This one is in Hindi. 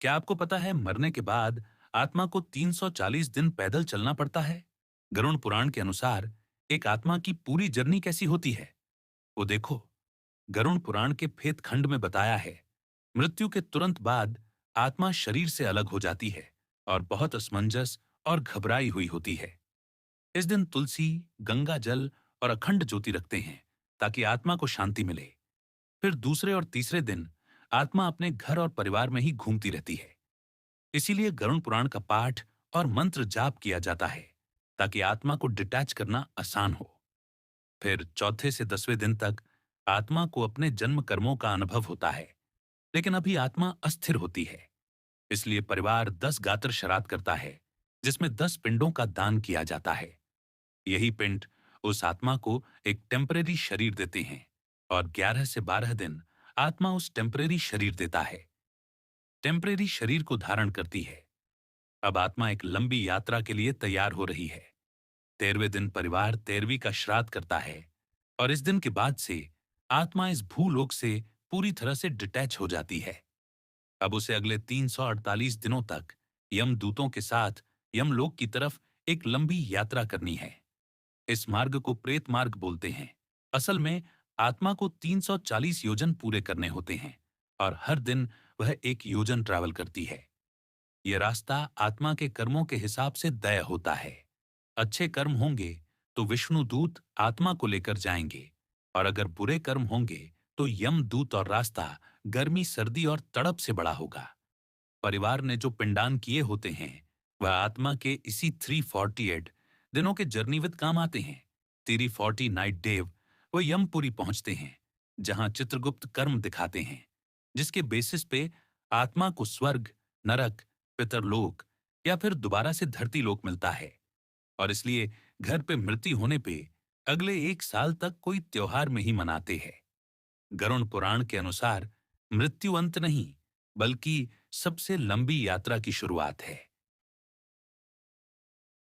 क्या आपको पता है मरने के बाद आत्मा को 340 दिन पैदल चलना पड़ता है? गरुड़ पुराण के अनुसार एक आत्मा की पूरी जर्नी कैसी होती है वो देखो। गरुड़ पुराण के फेत खंड में बताया है, मृत्यु के तुरंत बाद आत्मा शरीर से अलग हो जाती है और बहुत असमंजस और घबराई हुई होती है। इस दिन तुलसी, गंगा जल और अखंड ज्योति रखते हैं ताकि आत्मा को शांति मिले। फिर दूसरे और तीसरे दिन आत्मा अपने घर और परिवार में ही घूमती रहती है। इसीलिए गरुड़ पुराण का पाठ और मंत्र जाप किया जाता है ताकि आत्मा को डिटैच करना आसान हो। फिर चौथे से 10वें दिन तक आत्मा को अपने जन्म कर्मों का अनुभव होता है, लेकिन अभी आत्मा अस्थिर होती है। इसलिए परिवार 10 गात्र श्राद्ध करता है, जिसमें 10 पिंडों का दान किया जाता है। यही पिंड उस आत्मा को एक टेम्परेरी शरीर देते हैं और 11 से 12 दिन आत्मा उस टेम्परेरी शरीर देता है, टेम्परेरी शरीर को धारण करती है। अब आत्मा एक लंबी यात्रा के लिए तैयार हो रही है। 13वें दिन परिवार 13वीं का श्राद्ध करता है और इस दिन के बाद से आत्मा इस भूलोक से पूरी तरह से डिटैच हो जाती है। अब उसे अगले 348 दिनों तक यमदूतों के साथ यमलोक की तरफ एक लंबी यात्रा करनी है। इस मार्ग को प्रेत मार्ग बोलते हैं। असल में आत्मा को 340 योजन पूरे करने होते हैं और हर दिन वह एक योजन ट्रैवल करती है। यह रास्ता आत्मा के कर्मों के हिसाब से तय होता है। अच्छे कर्म होंगे तो विष्णु दूत आत्मा को लेकर जाएंगे और अगर बुरे कर्म होंगे तो यमदूत और रास्ता गर्मी, सर्दी और तड़प से बड़ा होगा। परिवार ने जो पिंडदान किए होते हैं वह आत्मा के इसी 348 दिनों के जर्नी विद काम आते हैं। 340 नाइट डेव वो यमपुरी पहुंचते हैं, जहां चित्रगुप्त कर्म दिखाते हैं, जिसके बेसिस पे आत्मा को स्वर्ग, नरक, पितरलोक या फिर दोबारा से धरती लोक मिलता है। और इसलिए घर पे मृत्यु होने पे अगले 1 साल तक कोई त्योहार में ही मनाते हैं। गरुड़ पुराण के अनुसार मृत्यु अंत नहीं, बल्कि सबसे लंबी यात्रा की शुरुआत है।